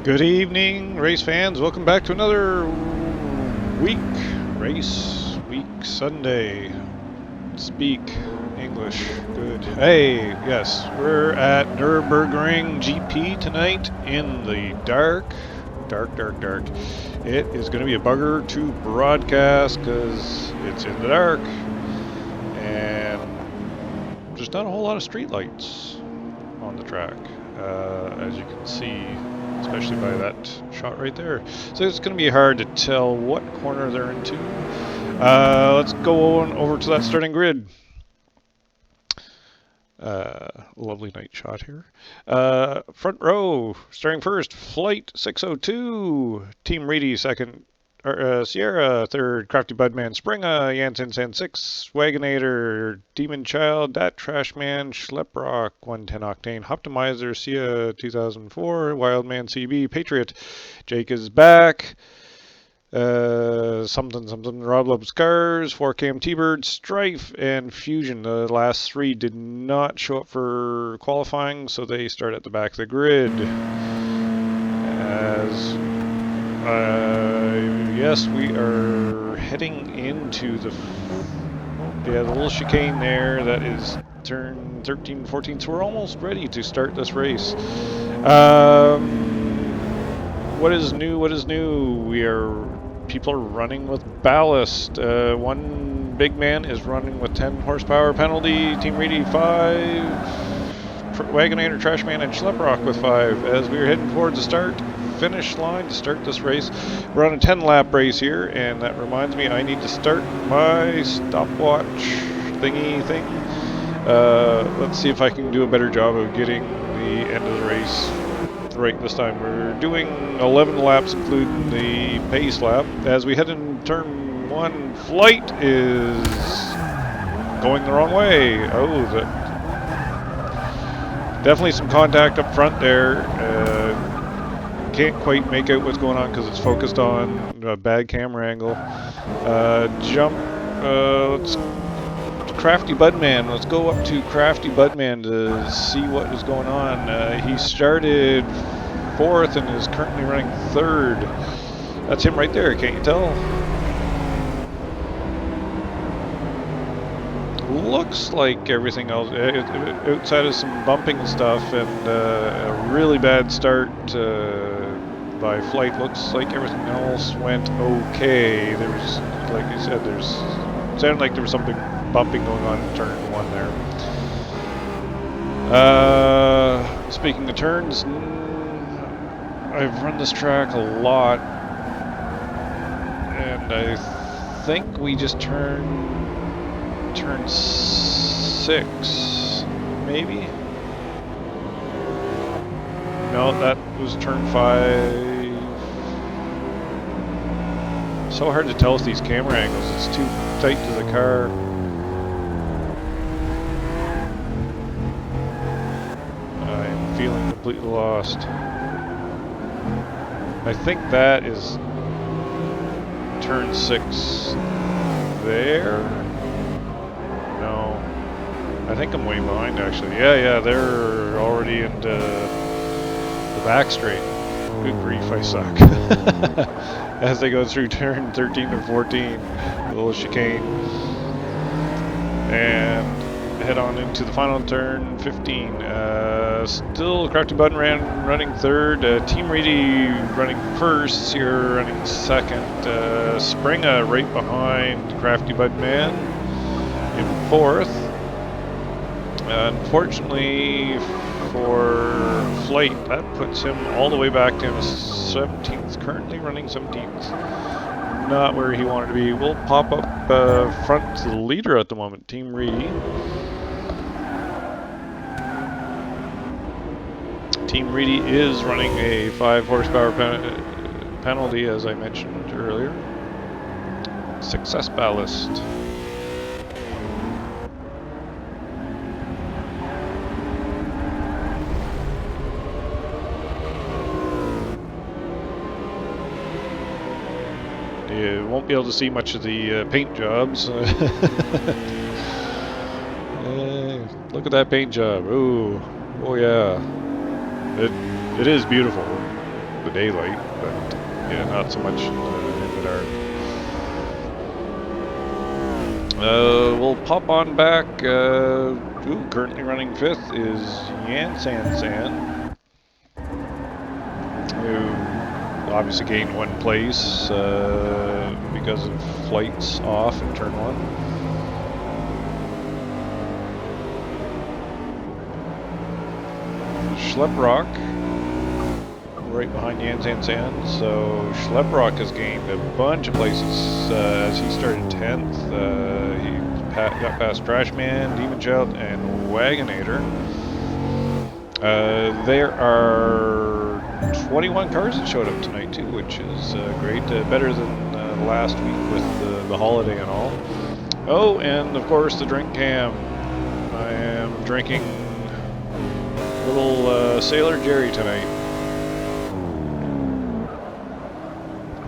Good evening, race fans. Welcome back to another week, race week Sunday. Speak English. Good. Hey, yes, we're at Nurburgring GP tonight in the dark. Dark. It is going to be a bugger to broadcast because it's in the dark and there's not a whole lot of street lights on the track, as you can see, especially by that shot right there. So it's going to be hard to tell what corner they're into. Let's go on over to that starting grid. Lovely night shot here. Front row, starting first, Flight 602, Team Reedy second, Sierra third, Crafty Budman Springa, Jansen Sand 6, Wagonator, Demon Child, Dat Trashman, Schleprock 110 Octane, Optimizer, Sia 2004, Wildman CB, Patriot, Jake is back. Something, Rob Loves Cars, 4Cam T-Bird, Strife, and Fusion. The last three did not show up for qualifying, so they start at the back of the grid. As yes, we are heading into the little chicane there. That is turn 13, 14. So we're almost ready to start this race. What is new? People are running with ballast. One big man is running with 10 horsepower penalty. Team Reedy 5. Wagonator, Trashman, and Schleprock with 5. As we are heading towards the finish line to start this race. We're on a 10-lap race here, and that reminds me I need to start my stopwatch thingy thing. Let's see if I can do a better job of getting the end of the race right this time. We're doing 11 laps including the pace lap. As we head in turn 1, Flight is going the wrong way. Oh, definitely some contact up front there. Can't quite make out what's going on because it's focused on a bad camera angle. Let's Crafty Budman. Let's go up to Crafty Budman to see what is going on. He started 4th and is currently running 3rd. That's him right there, can't you tell? Looks like everything else, outside of some bumping stuff and a really bad start by Flight, looks like everything else went okay. There was, like you said, sounded like there was something bumping going on in turn 1 there. Speaking of turns, I've run this track a lot, and I think we just turned turn 6, maybe? No, that was turn 5. So hard to tell with these camera angles, it's too tight to the car. I'm feeling completely lost. I think that is turn 6 there. No, I think I'm way behind actually. Yeah, they're already into the back straight. Good grief, I suck. As they go through turn 13 and 14, a little chicane, and head on into the final turn 15. Still Crafty Button running 3rd, Team Reedy running 1st, Sierra running 2nd, Springa right behind Crafty Button Man in 4th. Unfortunately for Flight, that puts him all the way back to 17th, currently running 17th. Not where he wanted to be. We'll pop up front to the leader at the moment, Team Reedy. Team Reedy is running a 5 horsepower penalty, as I mentioned earlier. Success ballast. You won't be able to see much of the paint jobs. Look at that paint job. Ooh, oh yeah. It is beautiful. the daylight, but yeah, not so much in the dark. We'll pop on back. Currently running 5th is Yan who obviously gained 1 place because of flights off in turn 1. Schleprock right behind Yan so Schleprock has gained a bunch of places as he started 10th. He got past Trashman, Demon Child, and Wagonator. There are 21 cars that showed up tonight too, which is great. Better than last week with the holiday and all. Oh, and of course the drink cam. I am drinking little Sailor Jerry tonight.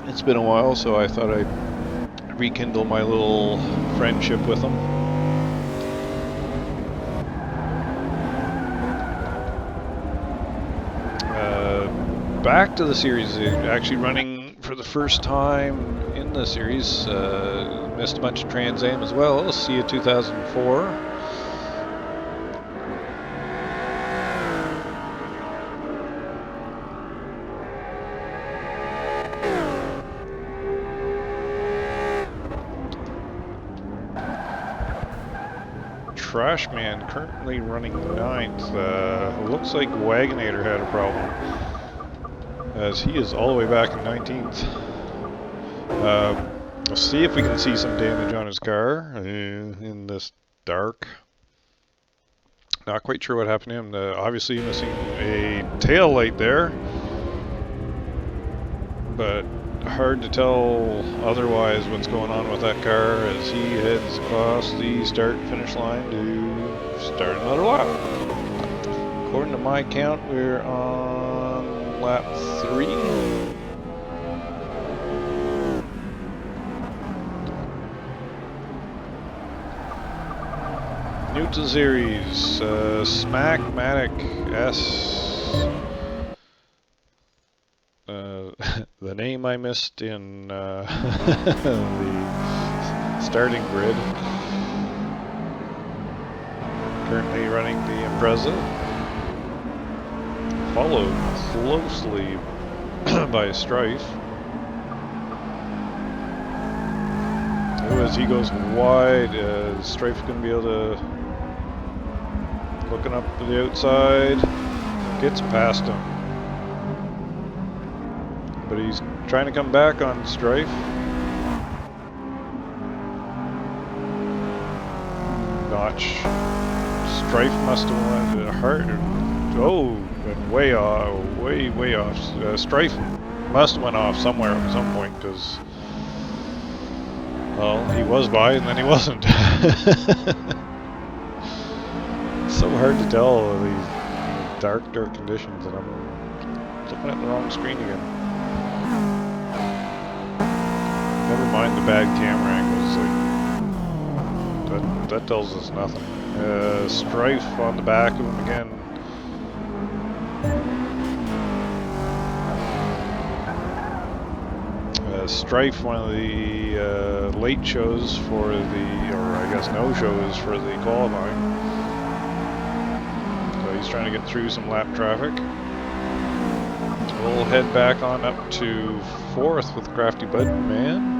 It's been a while, so I thought I'd rekindle my little friendship with him. Back to the series, actually running for the first time in the series. Missed a bunch of Trans Am as well. See you 2004. Trashman currently running 9th. Looks like Wagonator had a problem, as he is all the way back in 19th. We'll see if we can see some damage on his car in this dark. Not quite sure what happened to him. Obviously missing a tail light there, but hard to tell otherwise what's going on with that car as he heads across the start-finish line to start another lap. According to my count, we're on lap 3. New to the series, Smackmatic S. The name I missed in the starting grid. Currently running the Impreza, followed closely by Strife. As he goes wide, Strife going to be able to, looking up to the outside, gets past him. But he's trying to come back on Strife. Notch. Strife must have went harder. Oh, and way off, way off. Strife must have went off somewhere at some point, because, well, he was by and then he wasn't. It's so hard to tell these dark conditions, and I'm looking at the wrong screen again. Never mind the bad camera angles, like, that tells us nothing. Strife on the back of him again. Strife, one of the late shows for the, or I guess no shows for the qualifying. So he's trying to get through some lap traffic. We'll head back on up to 4th with Crafty Bud Man.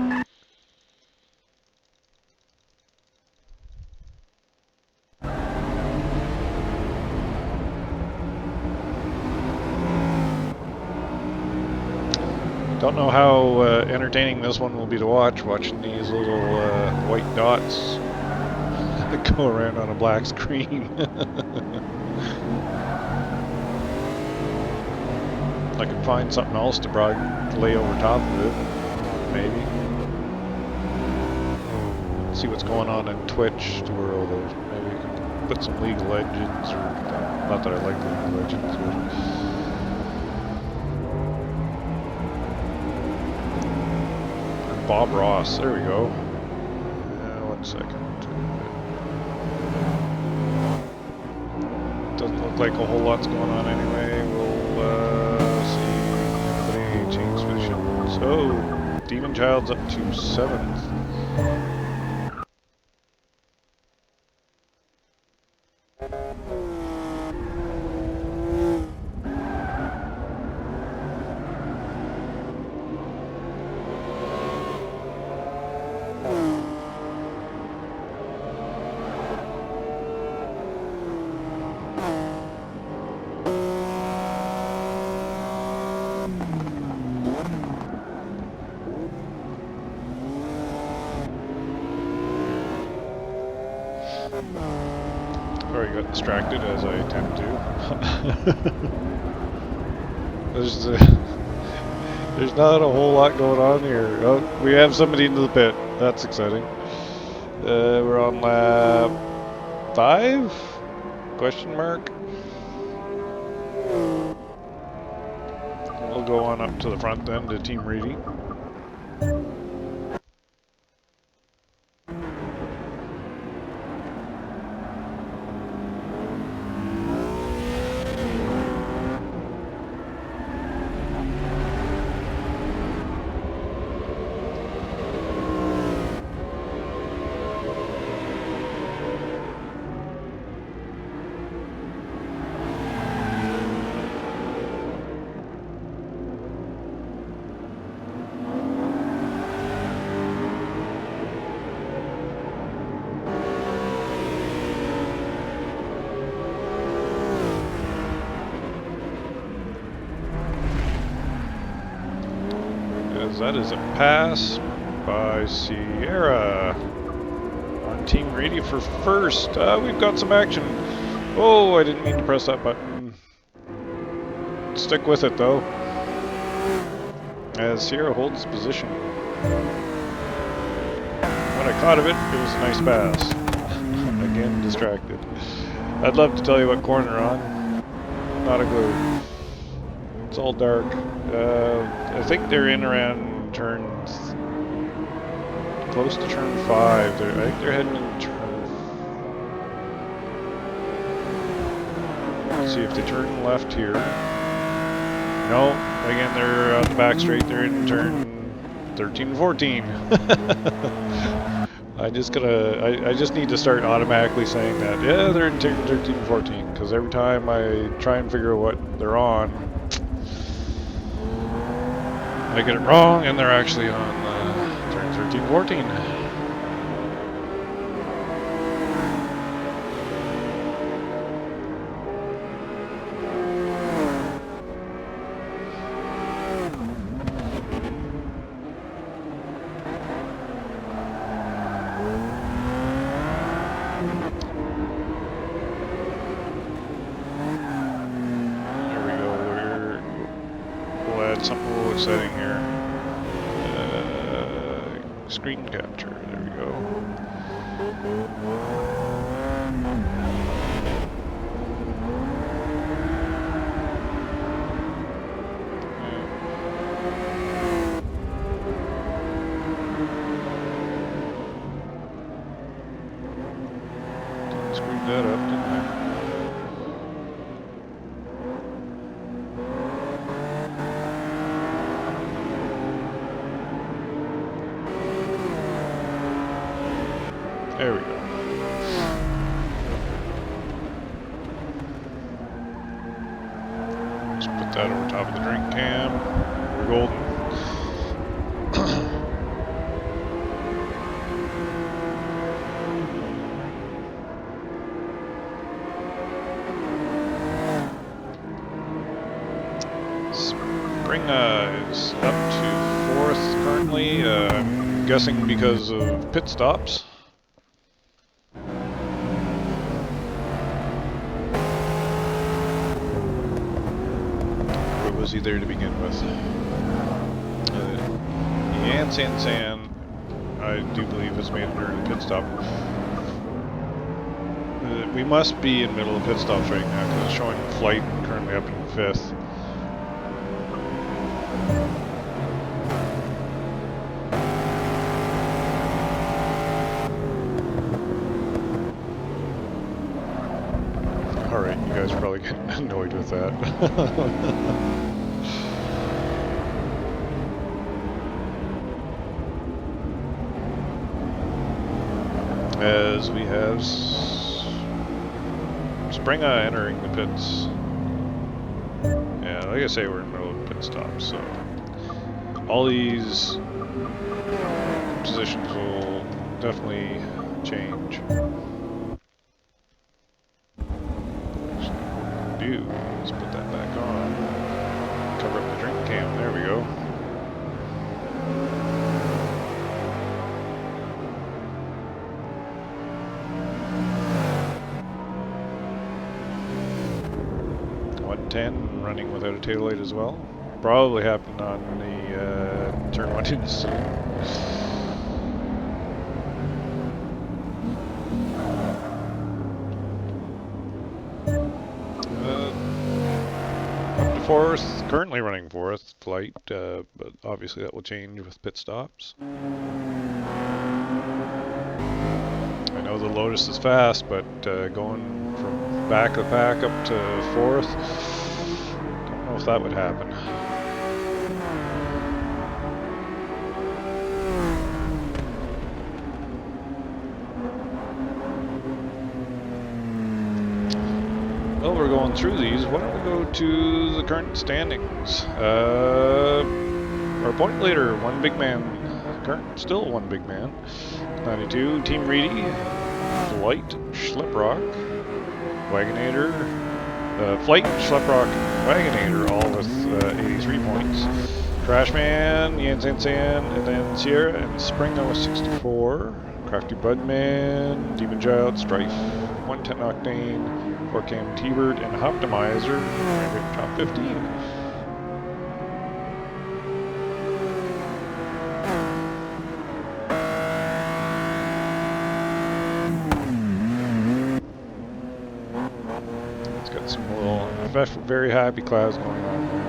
Don't know how entertaining this one will be to watch, watching these little white dots go around on a black screen. I could find something else to probably lay over top of it, maybe. See what's going on in Twitch world. Maybe we can put some League of Legends, or not that I like League of Legends, but Bob Ross, there we go. 1 second. Doesn't look like a whole lot's going on anyway. We'll see So, Demon Child's up to 7th. Already got distracted, as I tend to. There's not a whole lot going on here. Oh, we have somebody into the pit. That's exciting. We're on lap 5? Question mark? We'll go on up to the front then to Team Reedy. That is a pass by Sierra on Team Reedy for first. We've got some action. Oh, I didn't mean to press that button. Stick with it though, as Sierra holds position. When I caught of it, it was a nice pass. Again, distracted. I'd love to tell you what corner on. Not a clue. It's all dark. I think they're in around turn close to turn 5. I think they're heading in turn. Let's see if they turn left here. No, again they're on the back straight. They're in turn 13 and 14. I just need to start automatically saying that. Yeah, they're in turn 13 and 14 because every time I try and figure out what they're on, I get it wrong, and they're actually on turn 13, 14. There we go. We'll add something a little exciting here. Screen capture, there we go. Screwed that up, didn't I? There we go. Just put that over top of the drink can. We're golden. Spring is up to 4th currently. I'm guessing because of pit stops. Was he there to begin with? Yan San San, I do believe, has made it during the pit stop. We must be in the middle of pit stops right now because it's showing flight currently up in 5th. Alright, you guys are probably getting annoyed with that. as we have Springer entering the pits. Yeah, like I say, we're in the middle of pit stops, so all these positions will definitely change. Let's put that back on. Cover up the drink cam. There we go. Running without a taillight as well. Probably happened on the turn 1 incident. Up to 4th, currently running 4th flight, but obviously that will change with pit stops. I know the Lotus is fast, but going from back of the pack up to 4th, don't know if that would happen. Well, we're going through these. Why don't we go to the current standings? Our point leader, one big man. Still one big man. 92, Team Reedy, Flight, Schleprock, Wagonator, Flight, Schleprock, Wagonator, all with 83 points. Crashman, Yansansan, and then Sierra, and Springo with 64. Crafty Budman, Demon Child, Strife, 110 Octane, 4Cam T-Bird, and Optimizer, top 15. It's got some little very happy clouds going on there.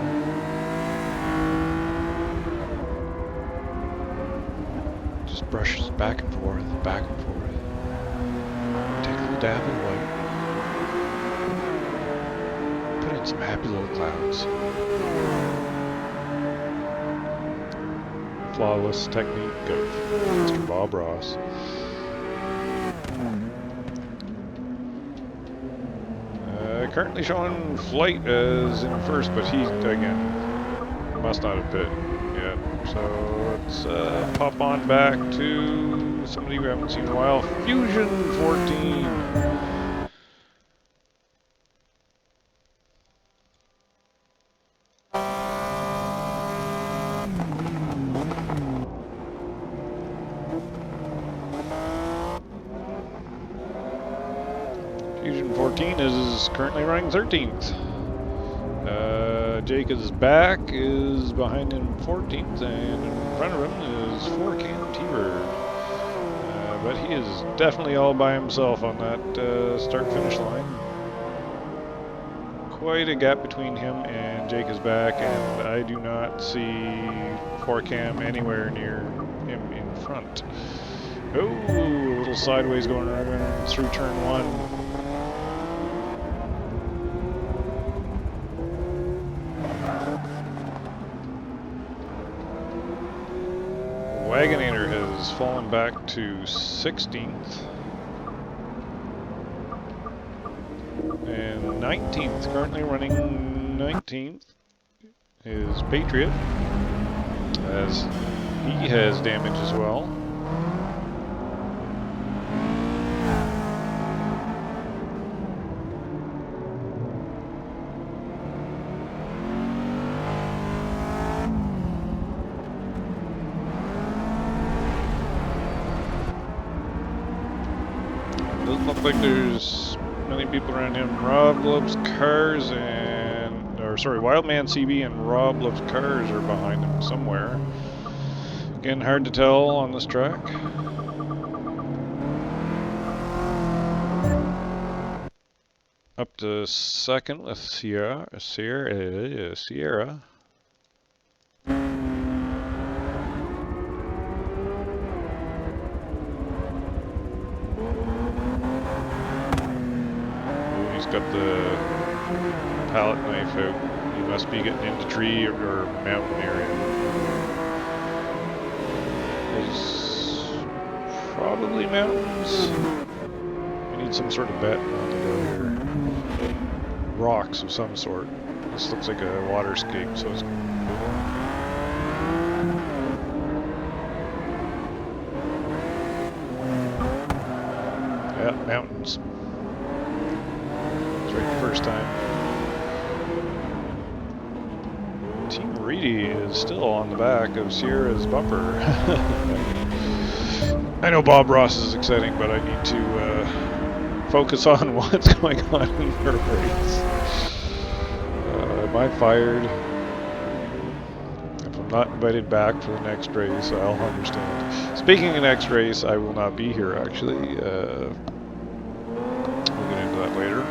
Just brushes back and forth, back and forth. Take a little dab of white. Put in some happy little clouds. Flawless technique of Mr. Bob Ross. Currently showing Flight as in 1st, but he, again, must not have pit yet. So let's pop on back to somebody we haven't seen in a while. Fusion 14. Fusion 14 is currently running 13th. Jake is back, is behind him 14th, and in front of him is 4Cam T-Bird. But he is definitely all by himself on that start-finish line. Quite a gap between him and Jake is back, and I do not see 4Cam anywhere near him in front. Oh, a little sideways going around through turn 1. Wagonator has fallen back to 16th. And 19th, currently running 19th, is Patriot, as he has damage as well. Doesn't look like there's many people around him. Rob loves cars Wildman CB and Rob loves cars are behind him somewhere. Again, hard to tell on this track. Up to 2nd with Sierra. Got the pallet knife out. He must be getting into tree or mountain area. He's Probably mountains. I need some sort of bet on the go here. Rocks of some sort. This looks like a waterscape, so it's... Yeah, mountains. That's right the first time. Team Reedy is still on the back of Sierra's bumper. I know Bob Ross is exciting, but I need to focus on what's going on in the race. Am I fired? If I'm not invited back for the next race, I'll understand. Speaking of next race, I will not be here actually. We'll get into that later.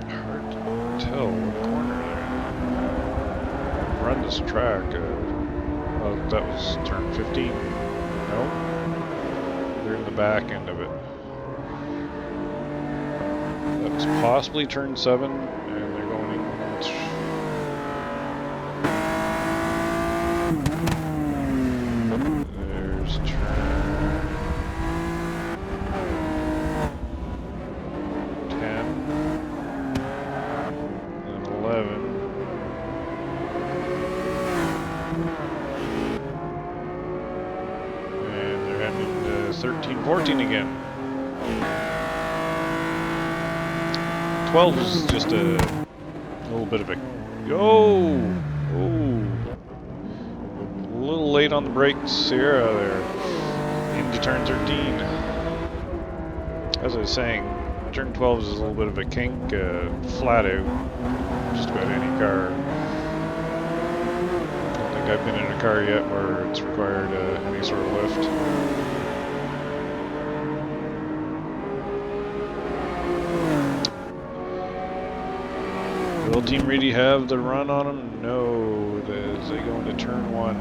Hard to tell what corner there. Run this track. Oh, that was turn 15. No? They're in the back end of it. That was possibly turn 7, and they're going in. There's turn 10 and 11. And they're heading into 13, 14 again. 12 is just a little bit of a... Oh! Oh! A little late on the brakes, Sierra there. Into turn 13. As I was saying, turn 12 is a little bit of a kink, flat out. Just about any car. I don't think I've been in a car yet where it's required any sort of lift. Will Team Reedy have the run on them? No. As they go into turn 1.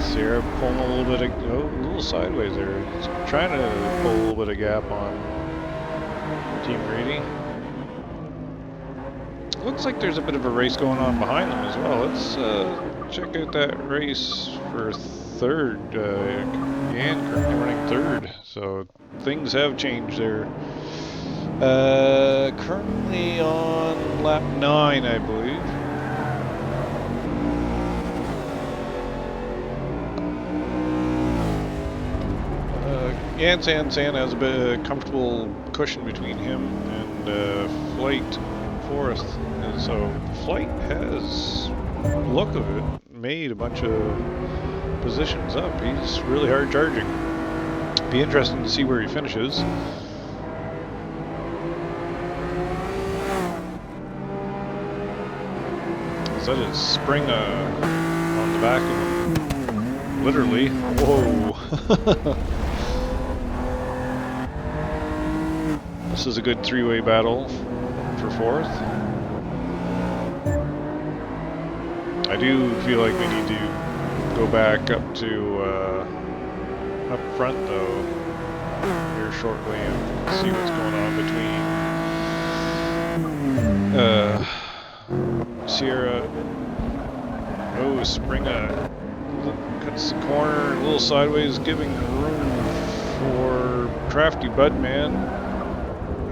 Sierra pulling a little bit of, oh, a little sideways there. It's trying to pull a little bit of gap on Team Reedy. Looks like there's a bit of a race going on behind them as well. Let's check out that race for third. Yan currently running third, so things have changed there. Currently on lap 9, I believe. Yan San has a bit of comfortable cushion between him and Flight fourth, and so Flight has, look of it, made a bunch of positions up. He's really hard charging. Be interesting to see where he finishes. So that is Spring on the back of him, literally. Whoa. This is a good three-way battle for fourth. I do feel like we need to go back up to up front though here shortly and see what's going on between Sierra. Oh, Springa cuts the corner a little sideways, giving room for Crafty Budman.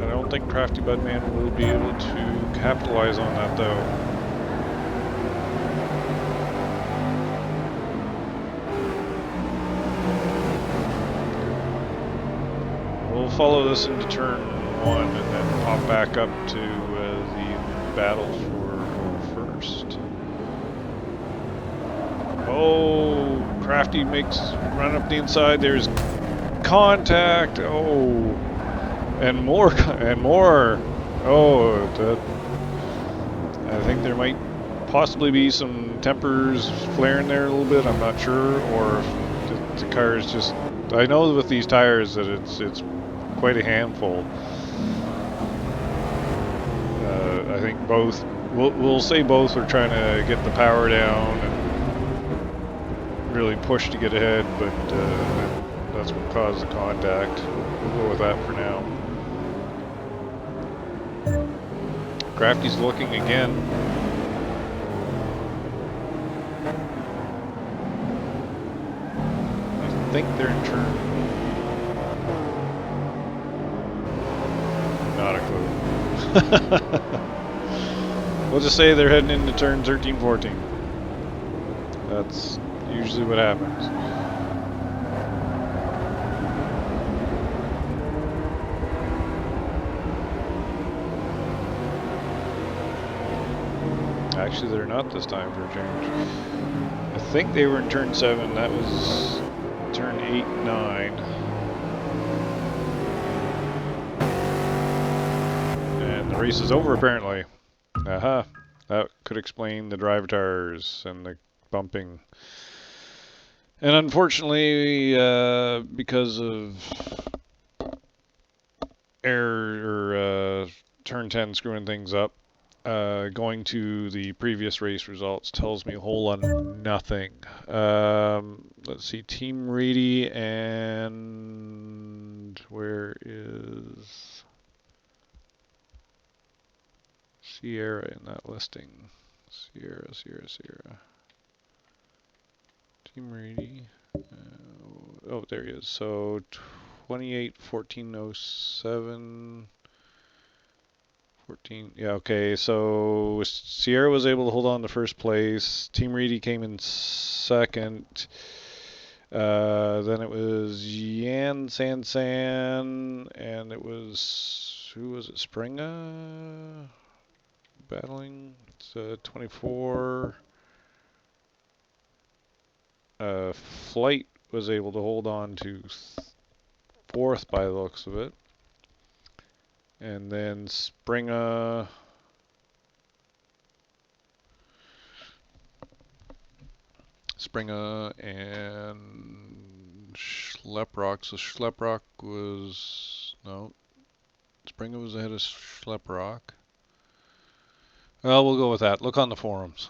I don't think Crafty Budman will be able to capitalize on that though. We'll follow this into turn 1 and then pop back up to the battle for first. Oh, Crafty makes run up the inside. There's contact. Oh, and more and more. Oh, I think there might possibly be some tempers flaring there a little bit. I'm not sure, or the cars just. I know with these tires that it's quite a handful. I think both. We'll say both are trying to get the power down and really push to get ahead, but that's what caused the contact. We'll go with that for now. Crafty's looking again. I think they're in turn. Not a clue. We'll just say they're heading into turn 13-14. That's usually what happens. Actually, they're not this time for a change. I think they were in turn 7. That was turn 8, 9. And the race is over, apparently. Aha. That could explain the drive tires and the bumping. And unfortunately, because of error or turn 10 screwing things up, going to the previous race results tells me a whole lot of nothing. Let's see, Team Reedy and where is Sierra in that listing? Sierra. Team Reedy. Oh, there he is. So 28-14-07. 14. Yeah, okay. So Sierra was able to hold on to first place. Team Reedy came in second. Then it was Yan San, and it was, who was it? Springa battling. It's 24. Flight was able to hold on to fourth by the looks of it. And then Springa and Schleprock. So Schleprock was, no, Springa was ahead of Schleprock. Well, we'll go with that. Look on the forums.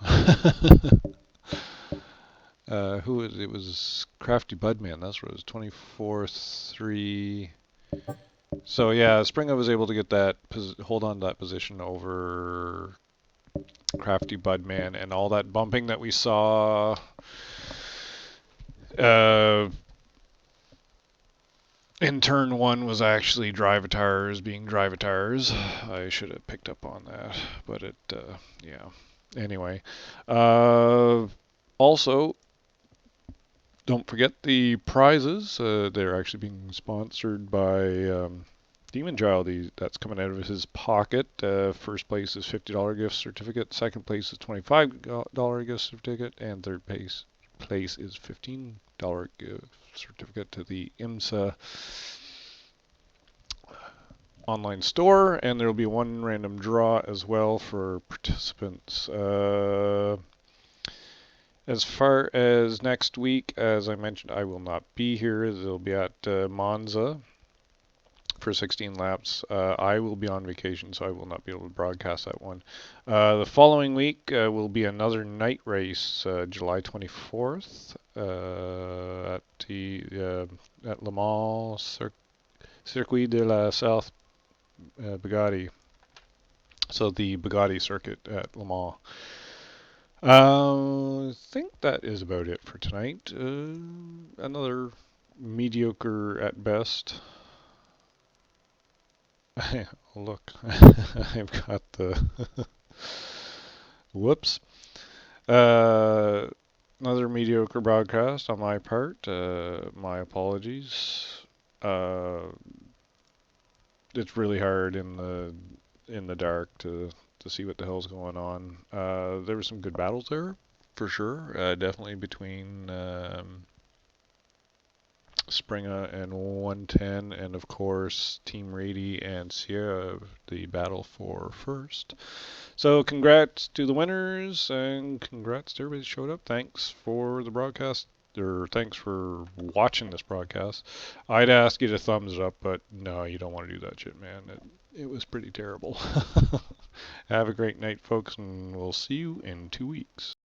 Who was it? Was Crafty Budman. That's what it was. 24-3. So yeah, Springa was able to get that, hold on to that position over Crafty Budman, and all that bumping that we saw in turn 1 was actually drivatars being drivatars. I should have picked up on that, but it, yeah. Anyway, also, don't forget the prizes. They're actually being sponsored by Demon Child. That's coming out of his pocket. First place is $50 gift certificate. Second place is $25 gift certificate. And third place is $15 gift certificate to the IMSA online store. And there will be one random draw as well for participants. As far as next week, as I mentioned, I will not be here. They'll be at Monza for 16 laps. I will be on vacation, so I will not be able to broadcast that one. The following week will be another night race, July 24th at Le Mans Circuit de la South Bugatti. So the Bugatti circuit at Le Mans. I think that is about it for tonight. Another mediocre at best. Look, I've got the whoops. Another mediocre broadcast on my part. My apologies. It's really hard in the dark to see what the hell's going on. There were some good battles there, for sure. Definitely between Springa and 110, and of course Team Reedy and Sierra, the battle for first. So congrats to the winners, and congrats to everybody that showed up. Thanks for the broadcast or thanks for watching this broadcast. I'd ask you to thumbs it up, but no, you don't want to do that shit, man. It was pretty terrible. Have a great night, folks, and we'll see you in 2 weeks.